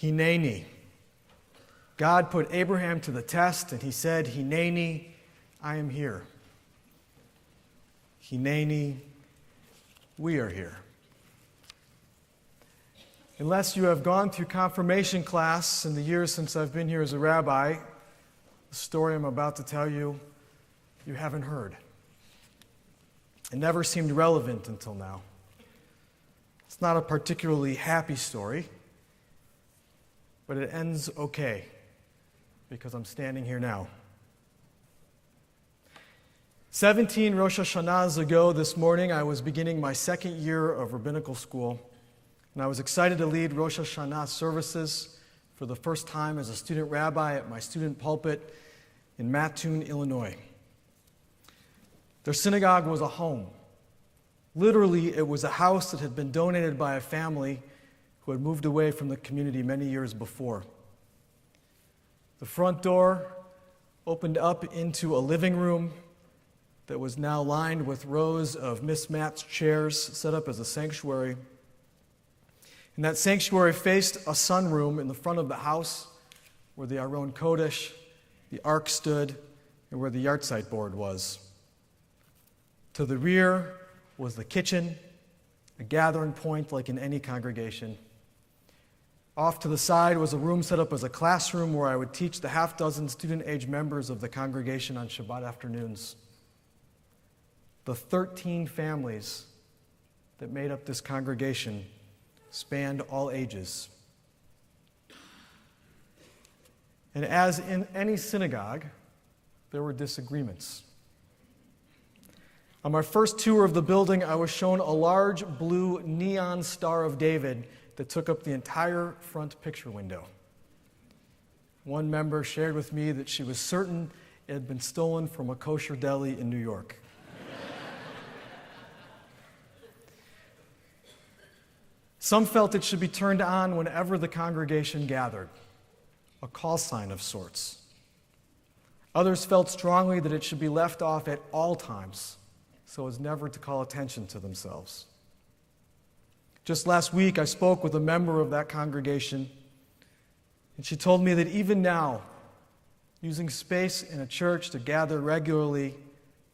Hineni. God put Abraham to the test, and he said, Hineni, I am here. Hineni, we are here. Unless you have gone through confirmation class in the years since I've been here as a rabbi, the story I'm about to tell you, you haven't heard. It never seemed relevant until now. It's not a particularly happy story, but it ends okay because I'm standing here now. 17 Rosh Hashanahs ago this morning, I was beginning my second year of rabbinical school, and I was excited to lead Rosh Hashanah services for the first time as a student rabbi at my student pulpit in Mattoon, Illinois. Their synagogue was a home. Literally, it was a house that had been donated by a family who had moved away from the community many years before. The front door opened up into a living room that was now lined with rows of mismatched chairs set up as a sanctuary. And that sanctuary faced a sunroom in the front of the house where the Aron Kodesh, the Ark stood, and where the yahrzeit board was. To the rear was the kitchen, a gathering point like in any congregation. Off to the side was a room set up as a classroom where I would teach the half-dozen student-age members of the congregation on Shabbat afternoons. The 13 families that made up this congregation spanned all ages. And as in any synagogue, there were disagreements. On my first tour of the building, I was shown a large blue neon Star of David that took up the entire front picture window. One member shared with me that she was certain it had been stolen from a kosher deli in New York. Some felt it should be turned on whenever the congregation gathered, a call sign of sorts. Others felt strongly that it should be left off at all times, so as never to call attention to themselves. Just last week, I spoke with a member of that congregation, and she told me that even now, using space in a church to gather regularly,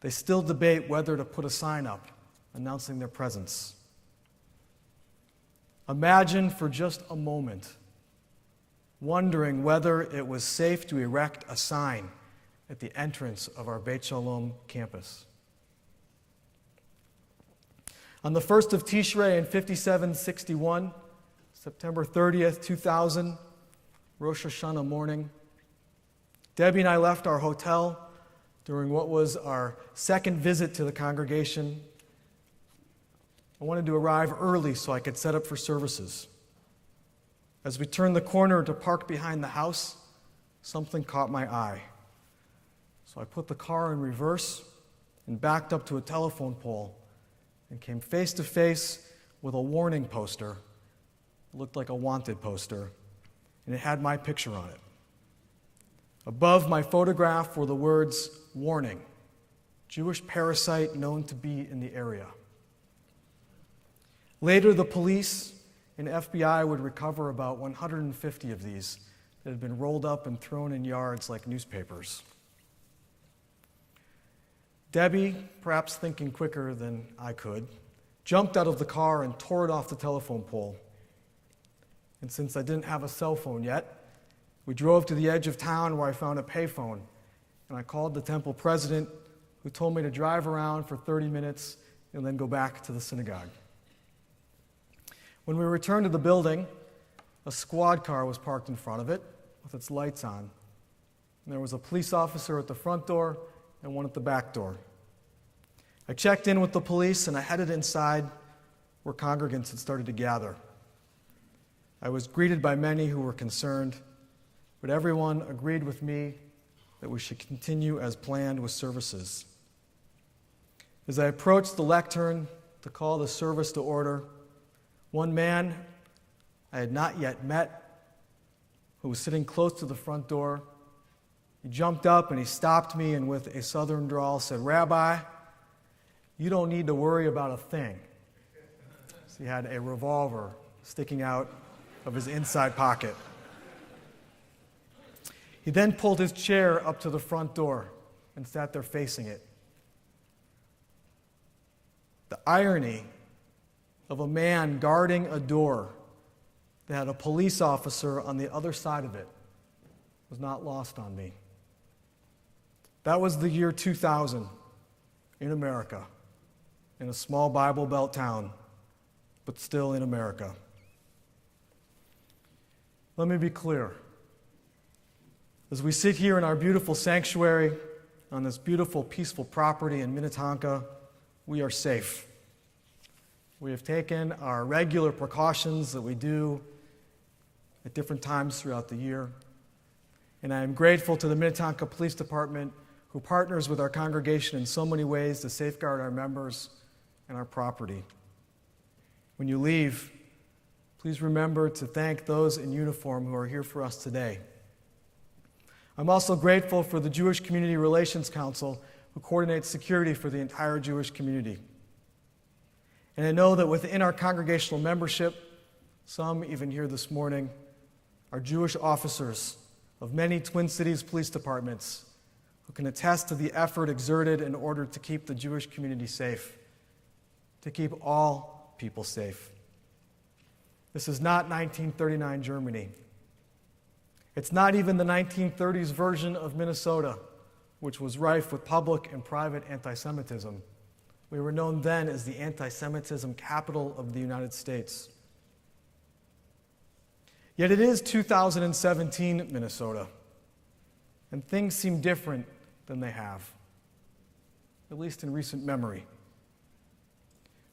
they still debate whether to put a sign up announcing their presence. Imagine for just a moment wondering whether it was safe to erect a sign at the entrance of our Beit Shalom campus. On the 1st of Tishrei in 5761, September 30th, 2000, Rosh Hashanah morning, Debbie and I left our hotel during what was our second visit to the congregation. I wanted to arrive early so I could set up for services. As we turned the corner to park behind the house, something caught my eye. So I put the car in reverse and backed up to a telephone pole and came face to face with a warning poster. It looked like a wanted poster, and it had my picture on it. Above my photograph were the words, "Warning, Jewish parasite known to be in the area." Later, the police and FBI would recover about 150 of these that had been rolled up and thrown in yards like newspapers. Debbie, perhaps thinking quicker than I could, jumped out of the car and tore it off the telephone pole. And since I didn't have a cell phone yet, we drove to the edge of town where I found a payphone, and I called the temple president, who told me to drive around for 30 minutes and then go back to the synagogue. When we returned to the building, a squad car was parked in front of it with its lights on. And there was a police officer at the front door and one at the back door. I checked in with the police and I headed inside where congregants had started to gather. I was greeted by many who were concerned, but everyone agreed with me that we should continue as planned with services. As I approached the lectern to call the service to order, one man I had not yet met, who was sitting close to the front door, he jumped up and he stopped me and with a southern drawl said, "Rabbi, you don't need to worry about a thing." So he had a revolver sticking out of his inside pocket. He then pulled his chair up to the front door and sat there facing it. The irony of a man guarding a door that had a police officer on the other side of it was not lost on me. That was the year 2000 in America, in a small Bible Belt town, but still in America. Let me be clear. As we sit here in our beautiful sanctuary on this beautiful, peaceful property in Minnetonka, we are safe. We have taken our regular precautions that we do at different times throughout the year. And I am grateful to the Minnetonka Police Department, who partners with our congregation in so many ways to safeguard our members and our property. When you leave, please remember to thank those in uniform who are here for us today. I'm also grateful for the Jewish Community Relations Council, who coordinates security for the entire Jewish community. And I know that within our congregational membership, some even here this morning, are Jewish officers of many Twin Cities police departments who can attest to the effort exerted in order to keep the Jewish community safe, to keep all people safe. This is not 1939 Germany. It's not even the 1930s version of Minnesota, which was rife with public and private anti-Semitism. We were known then as the anti-Semitism capital of the United States. Yet it is 2017 Minnesota, and things seem different than they have, at least in recent memory.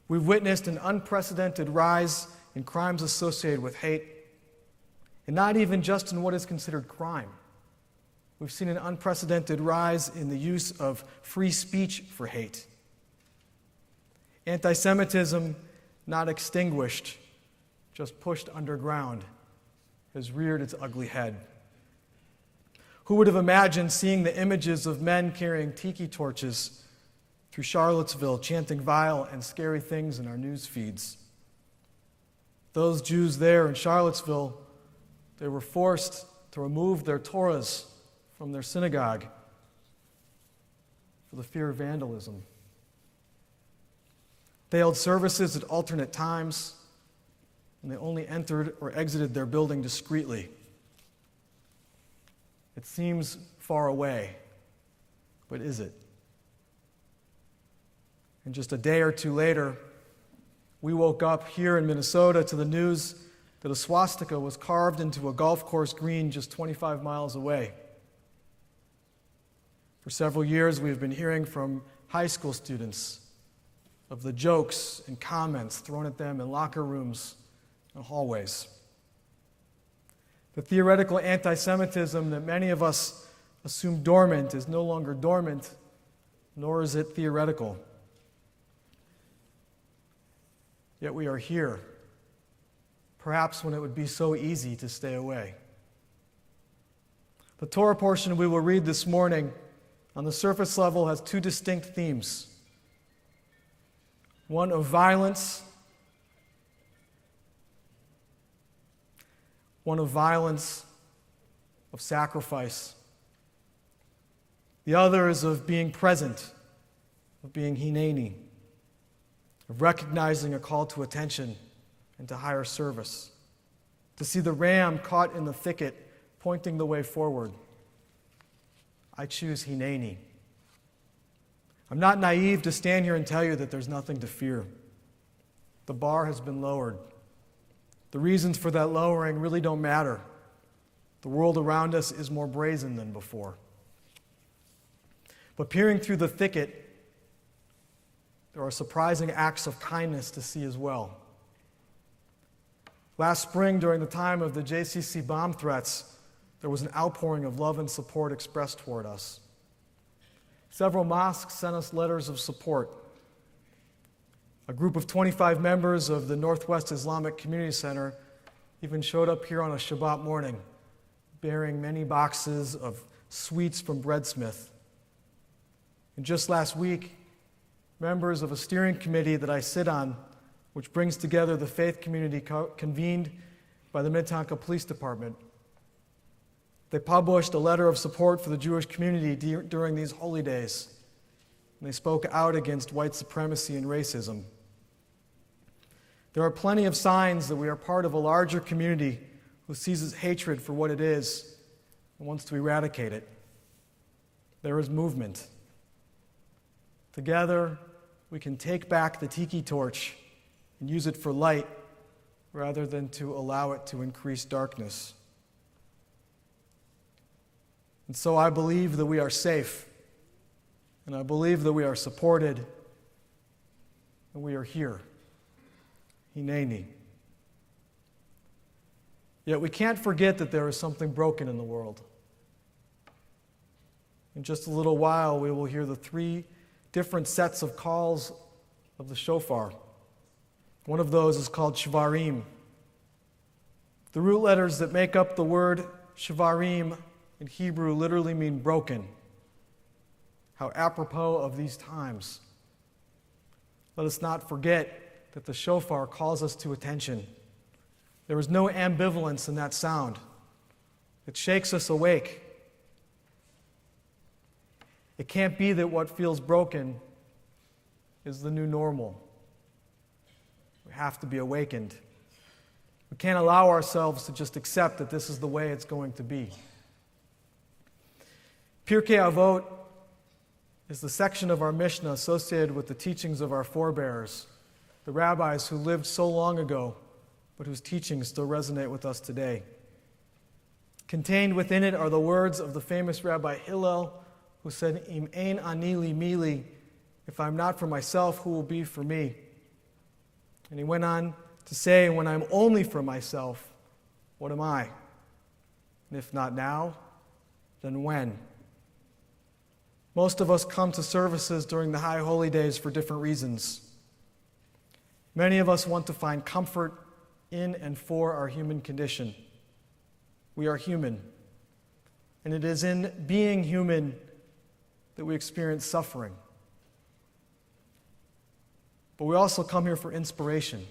We've witnessed an unprecedented rise in crimes associated with hate, and not even just in what is considered crime. We've seen an unprecedented rise in the use of free speech for hate. Anti-Semitism, not extinguished, just pushed underground, has reared its ugly head. Who would have imagined seeing the images of men carrying tiki torches through Charlottesville, chanting vile and scary things in our news feeds? Those Jews there in Charlottesville, they were forced to remove their Torahs from their synagogue for the fear of vandalism. They held services at alternate times, and they only entered or exited their building discreetly. It seems far away, but is it? And just a day or two later, we woke up here in Minnesota to the news that a swastika was carved into a golf course green just 25 miles away. For several years, we've been hearing from high school students of the jokes and comments thrown at them in locker rooms and hallways. The theoretical anti-Semitism that many of us assume dormant is no longer dormant, nor is it theoretical. Yet we are here, perhaps when it would be so easy to stay away. The Torah portion we will read this morning, on the surface level, has two distinct themes. One of violence, of sacrifice. The other is of being present, of being hineni, of recognizing a call to attention and to higher service, to see the ram caught in the thicket pointing the way forward. I choose hineni. I'm not naive to stand here and tell you that there's nothing to fear. The bar has been lowered. The reasons for that lowering really don't matter. The world around us is more brazen than before. But peering through the thicket, there are surprising acts of kindness to see as well. Last spring, during the time of the JCC bomb threats, there was an outpouring of love and support expressed toward us. Several mosques sent us letters of support. A group of 25 members of the Northwest Islamic Community Center even showed up here on a Shabbat morning, bearing many boxes of sweets from Breadsmith. And just last week, members of a steering committee that I sit on, which brings together the faith community convened by the Minnetonka Police Department, They published a letter of support for the Jewish community during these holy days, and they spoke out against white supremacy and racism. There are plenty of signs that we are part of a larger community who sees hatred for what it is and wants to eradicate it. There is movement. Together, we can take back the tiki torch and use it for light rather than to allow it to increase darkness. And so I believe that we are safe, and I believe that we are supported, and we are here. Hineni. Yet we can't forget that there is something broken in the world. In just a little while, we will hear the 3 different sets of calls of the shofar. One of those is called shvarim. The root letters that make up the word shvarim in Hebrew literally mean broken. How apropos of these times. Let us not forget that the shofar calls us to attention. There is no ambivalence in that sound. It shakes us awake. It can't be that what feels broken is the new normal. We have to be awakened. We can't allow ourselves to just accept that this is the way it's going to be. Pirkei Avot is the section of our Mishnah associated with the teachings of our forebears, the rabbis who lived so long ago, but whose teachings still resonate with us today. Contained within it are the words of the famous Rabbi Hillel, who said, Im ein ani li mili, if I'm not for myself, who will be for me? And he went on to say, when I'm only for myself, what am I? And if not now, then when? Most of us come to services during the high holy days for different reasons. Many of us want to find comfort in and for our human condition. We are human. And it is in being human that we experience suffering. But we also come here for inspiration.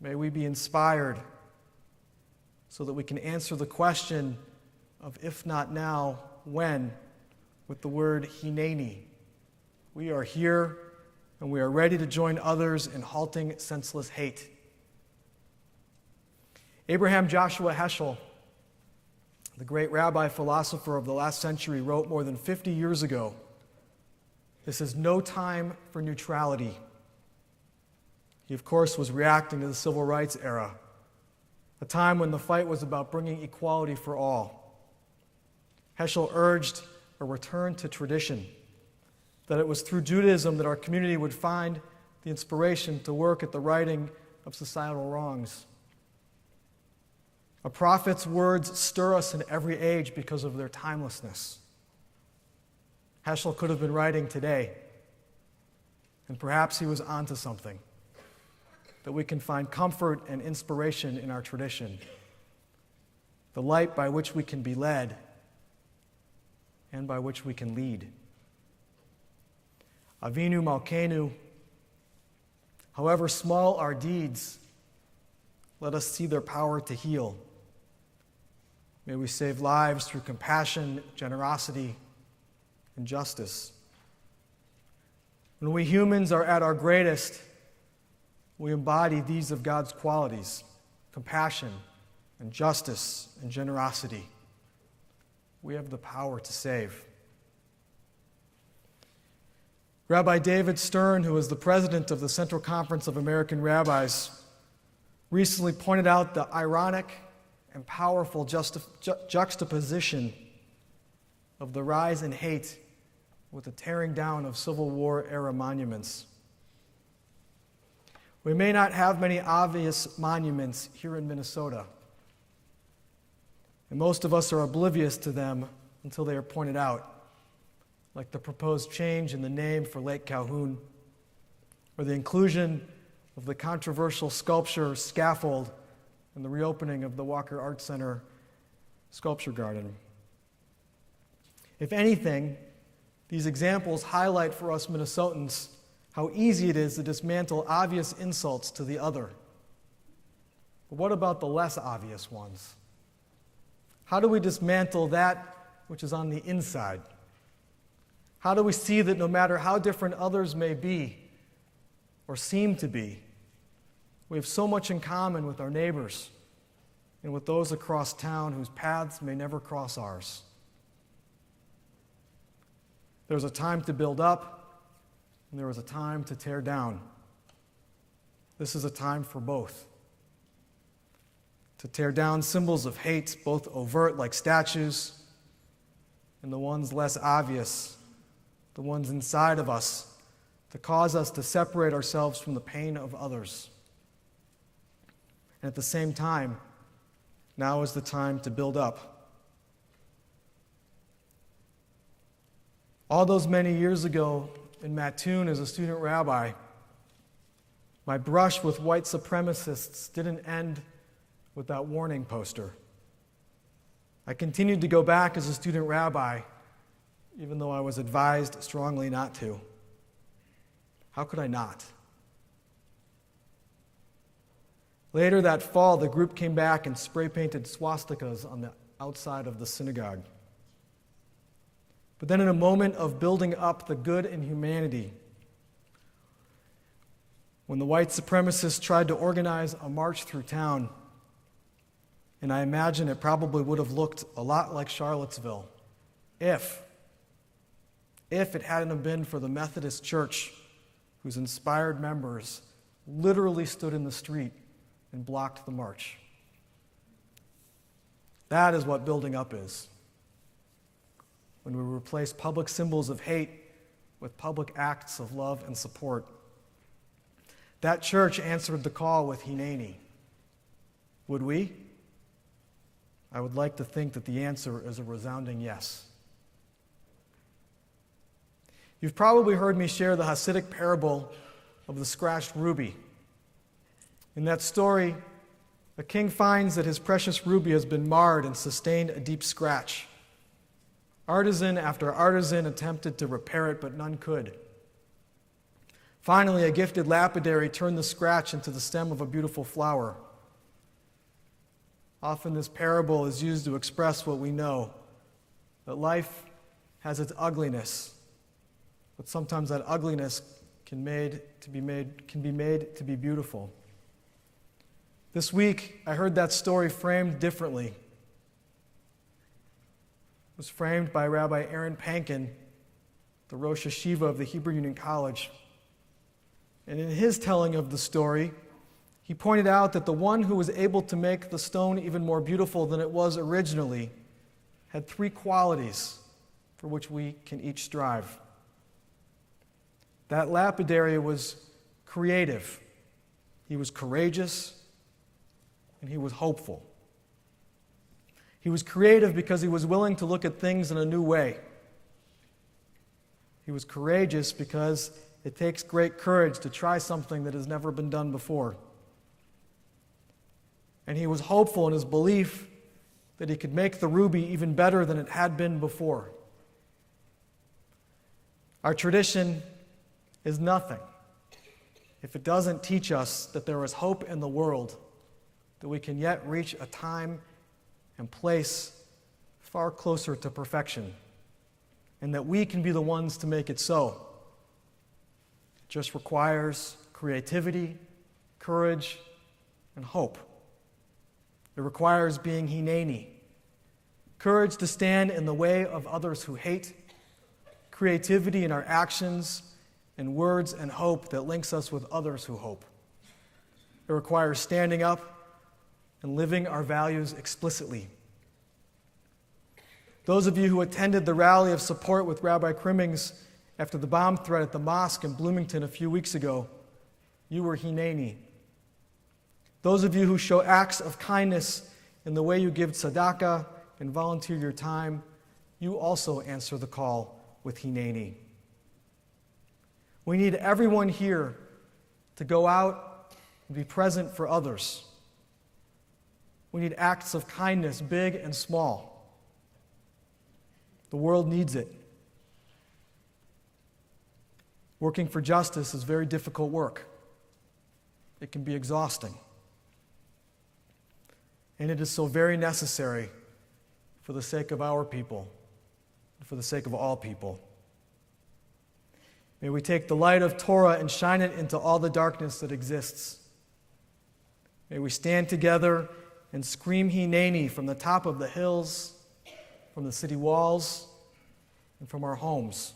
May we be inspired so that we can answer the question of if not now, when, with the word hineni. We are here and we are ready to join others in halting senseless hate. Abraham Joshua Heschel, the great rabbi philosopher of the last century, wrote more than 50 years ago, "This is no time for neutrality." He, of course, was reacting to the civil rights era, a time when the fight was about bringing equality for all. Heschel urged a return to tradition, that it was through Judaism that our community would find the inspiration to work at the righting of societal wrongs. A prophet's words stir us in every age because of their timelessness. Heschel could have been writing today, and perhaps he was onto something, that we can find comfort and inspiration in our tradition, the light by which we can be led and by which we can lead. Avinu Malkeinu, however small our deeds, let us see their power to heal. May we save lives through compassion, generosity, and justice. When we humans are at our greatest, we embody these of God's qualities: compassion and justice and generosity. We have the power to save. Rabbi David Stern, who is the president of the Central Conference of American Rabbis, recently pointed out the ironic and powerful juxtaposition of the rise in hate with the tearing down of Civil War-era monuments. We may not have many obvious monuments here in Minnesota, and most of us are oblivious to them until they are pointed out, like the proposed change in the name for Lake Calhoun, or the inclusion of the controversial sculpture scaffold in the reopening of the Walker Art Center Sculpture Garden. If anything, these examples highlight for us Minnesotans how easy it is to dismantle obvious insults to the other. But what about the less obvious ones? How do we dismantle that which is on the inside? How do we see that no matter how different others may be or seem to be, we have so much in common with our neighbors and with those across town whose paths may never cross ours? There's a time to build up, and there was a time to tear down. This is a time for both. To tear down symbols of hate, both overt like statues, and the ones less obvious, the ones inside of us, to cause us to separate ourselves from the pain of others. And at the same time, now is the time to build up. All those many years ago in Mattoon as a student rabbi, my brush with white supremacists didn't end with that warning poster. I continued to go back as a student rabbi, even though I was advised strongly not to. How could I not? Later that fall, the group came back and spray-painted swastikas on the outside of the synagogue. But then in a moment of building up the good in humanity, when the white supremacists tried to organize a march through town, and I imagine it probably would have looked a lot like Charlottesville if it hadn't have been for the Methodist Church, whose inspired members literally stood in the street and blocked the march. That is what building up is. When we replace public symbols of hate with public acts of love and support. That church answered the call with Hineni. Would we? I would like to think that the answer is a resounding yes. You've probably heard me share the Hasidic parable of the scratched ruby. In that story, a king finds that his precious ruby has been marred and sustained a deep scratch. Artisan after artisan attempted to repair it, but none could. Finally, a gifted lapidary turned the scratch into the stem of a beautiful flower. Often this parable is used to express what we know, that life has its ugliness, but sometimes that ugliness can be made to be beautiful. This week, I heard that story framed differently. It was framed by Rabbi Aaron Pankin, the Rosh Yeshiva of the Hebrew Union College. And in his telling of the story, he pointed out that the one who was able to make the stone even more beautiful than it was originally had three qualities for which we can each strive. That lapidary was creative, he was courageous, and he was hopeful. He was creative because he was willing to look at things in a new way. He was courageous because it takes great courage to try something that has never been done before. And he was hopeful in his belief that he could make the ruby even better than it had been before. Our tradition is nothing if it doesn't teach us that there is hope in the world, that we can yet reach a time and place far closer to perfection, and that we can be the ones to make it so. It just requires creativity, courage, and hope. It requires being Hineni, courage to stand in the way of others who hate, creativity in our actions and words, and hope that links us with others who hope. It requires standing up and living our values explicitly. Those of you who attended the rally of support with Rabbi Crimmings after the bomb threat at the mosque in Bloomington a few weeks ago, you were Hineni. Those of you who show acts of kindness in the way you give tzedakah and volunteer your time, you also answer the call with Hineni. We need everyone here to go out and be present for others. We need acts of kindness, big and small. The world needs it. Working for justice is very difficult work. It can be exhausting. And it is so very necessary for the sake of our people, and for the sake of all people. May we take the light of Torah and shine it into all the darkness that exists. May we stand together and scream Hineni from the top of the hills, from the city walls, and from our homes.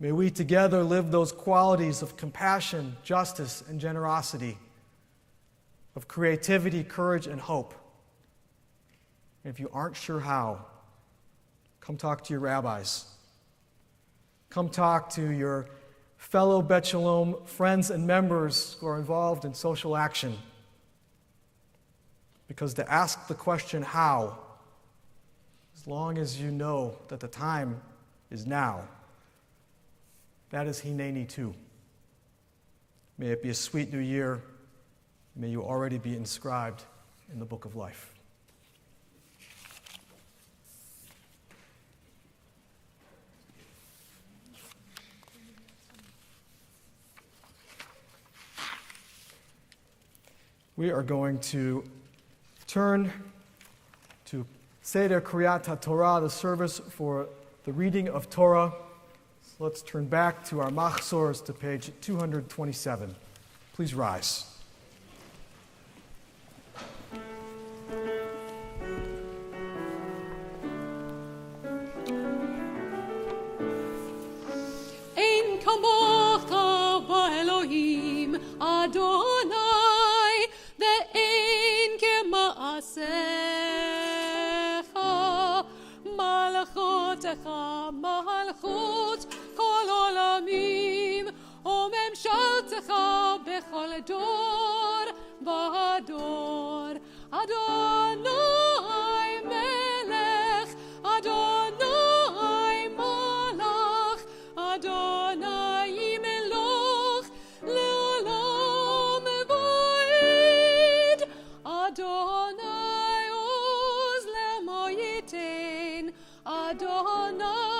May we together live those qualities of compassion, justice, and generosity, of creativity, courage, and hope. And if you aren't sure how, come talk to your rabbis. Come talk to your fellow Bet Shalom friends and members who are involved in social action. Because to ask the question how, as long as you know that the time is now, that is Hineni too. May it be a sweet new year. May you already be inscribed in the book of life. We are going to turn to Seder Kriyat HaTorah, the service for the reading of Torah. So let's turn back to our machzors to page 227. Please rise. Ein kamocha ba'Elohim Adonai ve'ein kema'asecha malchotecha malchut kol olamim umemshaltecha bechol dor v'ador Adonai melech Adonai malach Adonai meloch le'olam va'ed Adonai oz le'mo yitein Adonai